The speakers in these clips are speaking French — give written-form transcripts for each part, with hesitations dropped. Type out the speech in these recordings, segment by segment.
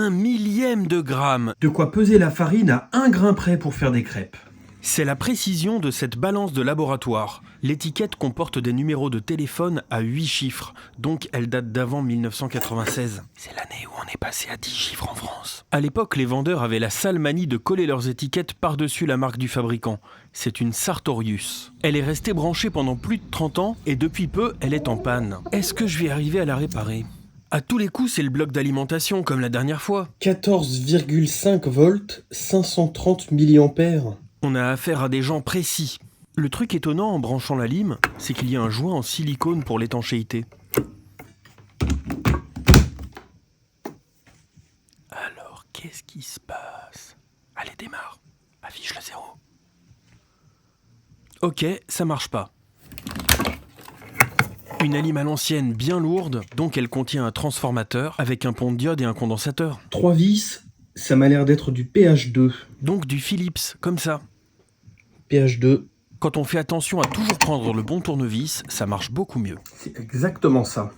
1/1000 de gramme. De quoi peser la farine à 1 grain près pour faire des crêpes. C'est la précision de cette balance de laboratoire. L'étiquette comporte des numéros de téléphone à 8 chiffres, donc elle date d'avant 1996. C'est l'année où on est passé à 10 chiffres en France. À l'époque, les vendeurs avaient la sale manie de coller leurs étiquettes par-dessus la marque du fabricant. C'est une Sartorius. Elle est restée branchée pendant plus de 30 ans et depuis peu, elle est en panne. Est-ce que je vais arriver à la réparer ? À tous les coups, c'est le bloc d'alimentation, comme la dernière fois. 14,5 volts, 530 milliampères. On a affaire à des gens précis. Le truc étonnant en branchant la lime, c'est qu'il y a un joint en silicone pour l'étanchéité. Alors, qu'est-ce qui se passe ? Allez, démarre. Affiche le 0. Ok, ça marche pas. Une allime à l'ancienne bien lourde, donc elle contient un transformateur avec un pont de diode et un condensateur. 3 vis, ça m'a l'air d'être du pH2. Donc du Philips, comme ça. pH2. Quand on fait attention à toujours prendre le bon tournevis, ça marche beaucoup mieux. C'est exactement ça.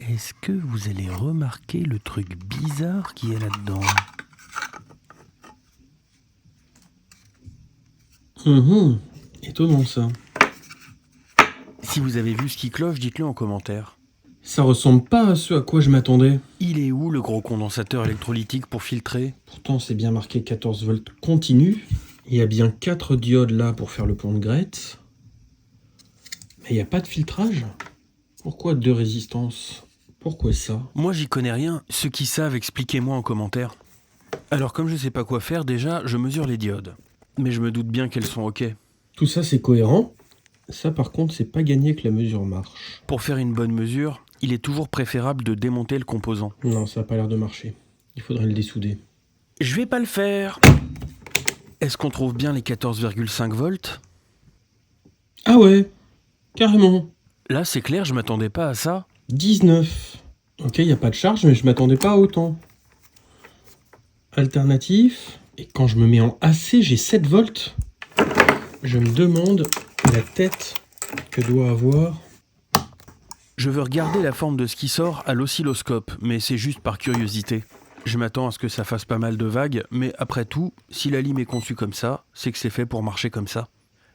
Est-ce que vous allez remarquer le truc bizarre qui est là-dedans ? Étonnant ça. Si vous avez vu ce qui cloche, dites-le en commentaire. Ça ressemble pas à ce à quoi je m'attendais. Il est où le gros condensateur électrolytique pour filtrer ? Pourtant c'est bien marqué 14 volts continu. Il y a bien 4 diodes là pour faire le pont de Gretz. Mais il n'y a pas de filtrage. Pourquoi 2 résistances ? Pourquoi ça ? Moi j'y connais rien, ceux qui savent expliquez-moi en commentaire. Alors comme je sais pas quoi faire, déjà je mesure les diodes. Mais je me doute bien qu'elles sont ok. Tout ça c'est cohérent. Ça par contre c'est pas gagné que la mesure marche. Pour faire une bonne mesure, il est toujours préférable de démonter le composant. Non, ça a pas l'air de marcher. Il faudrait le dessouder. Je vais pas le faire. Est-ce qu'on trouve bien les 14,5 volts ? Ah ouais, carrément. Là c'est clair, je m'attendais pas à ça. 19. Ok, il n'y a pas de charge, mais je m'attendais pas à autant. Alternatif. Et quand je me mets en AC, j'ai 7 volts. Je me demande la tête que doit avoir. Je veux regarder la forme de ce qui sort à l'oscilloscope, mais c'est juste par curiosité. Je m'attends à ce que ça fasse pas mal de vagues, mais après tout, si la lime est conçue comme ça, c'est que c'est fait pour marcher comme ça.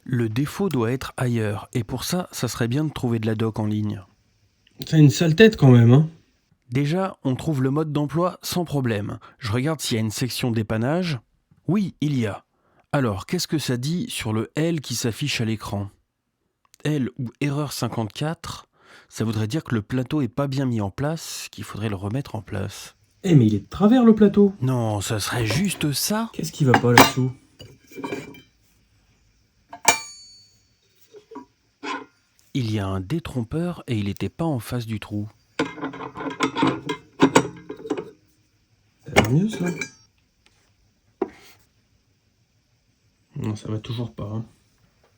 Le défaut doit être ailleurs, et pour ça, ça serait bien de trouver de la doc en ligne. T'as une sale tête quand même, hein. Déjà, on trouve le mode d'emploi sans problème. Je regarde s'il y a une section dépannage. Oui, il y a. Alors, qu'est-ce que ça dit sur le L qui s'affiche à l'écran ? L ou erreur 54, ça voudrait dire que le plateau est pas bien mis en place, qu'il faudrait le remettre en place. Eh mais il est de travers le plateau. Non, ça serait juste ça ? Qu'est-ce qui va pas là-dessous ? Il y a un détrompeur et il n'était pas en face du trou. Ça va mieux ça ? Non, ça va toujours pas. Hein.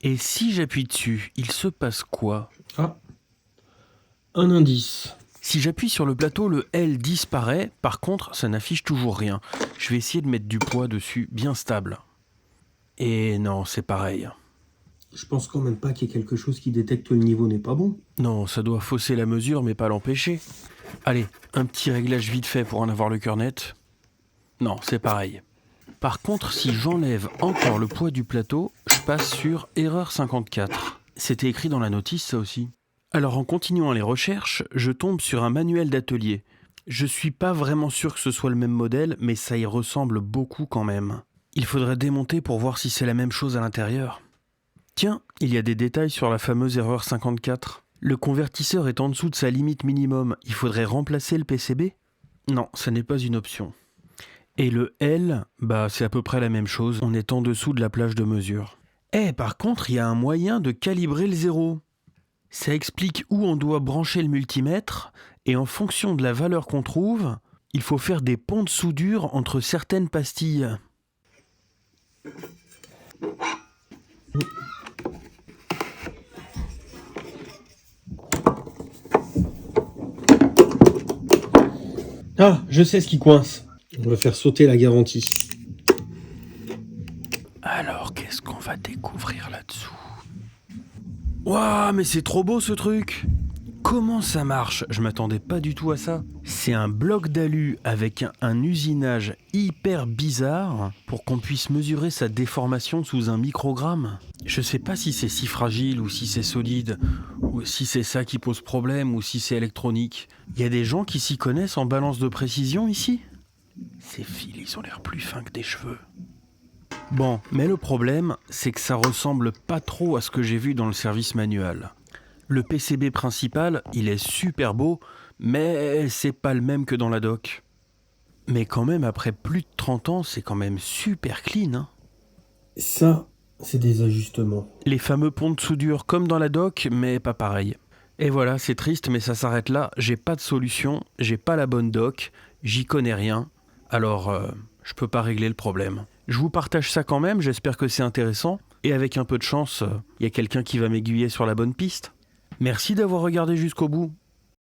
Et si j'appuie dessus, il se passe quoi ? Ah, un indice. Si j'appuie sur le plateau, le L disparaît. Par contre, ça n'affiche toujours rien. Je vais essayer de mettre du poids dessus, bien stable. Et non, c'est pareil. Je pense quand même pas qu'il y ait quelque chose qui détecte que le niveau n'est pas bon. Non, ça doit fausser la mesure, mais pas l'empêcher. Allez, un petit réglage vite fait pour en avoir le cœur net. Non, c'est pareil. Par contre, si j'enlève encore le poids du plateau, je passe sur erreur 54. C'était écrit dans la notice, ça aussi. Alors en continuant les recherches, je tombe sur un manuel d'atelier. Je suis pas vraiment sûr que ce soit le même modèle, mais ça y ressemble beaucoup quand même. Il faudrait démonter pour voir si c'est la même chose à l'intérieur. Tiens, il y a des détails sur la fameuse erreur 54. Le convertisseur est en dessous de sa limite minimum. Il faudrait remplacer le PCB ? Non, ça n'est pas une option. Et le L, c'est à peu près la même chose. On est en dessous de la plage de mesure. Par contre, il y a un moyen de calibrer le zéro. Ça explique où on doit brancher le multimètre et en fonction de la valeur qu'on trouve, il faut faire des ponts de soudure entre certaines pastilles. Ah, je sais ce qui coince. On va faire sauter la garantie. Alors, qu'est-ce qu'on va découvrir là-dessous ? Waouh, mais c'est trop beau ce truc ! comment ça marche? Je m'attendais pas du tout à ça. C'est un bloc d'alu avec un usinage hyper bizarre pour qu'on puisse mesurer sa déformation sous un microgramme. Je sais pas si c'est si fragile ou si c'est solide, ou si c'est ça qui pose problème ou si c'est électronique. Il y a des gens qui s'y connaissent en balance de précision ici? Ces fils, ils ont l'air plus fins que des cheveux. Bon, mais le problème, c'est que ça ressemble pas trop à ce que j'ai vu dans le service manuel. Le PCB principal, il est super beau, mais c'est pas le même que dans la doc. Mais quand même, après plus de 30 ans, c'est quand même super clean, hein. Ça, c'est des ajustements. Les fameux ponts de soudure comme dans la doc, mais pas pareil. Et voilà, c'est triste, mais ça s'arrête là. J'ai pas de solution, j'ai pas la bonne doc, j'y connais rien. Alors, je peux pas régler le problème. Je vous partage ça quand même, j'espère que c'est intéressant. Et avec un peu de chance, y a quelqu'un qui va m'aiguiller sur la bonne piste. Merci d'avoir regardé jusqu'au bout.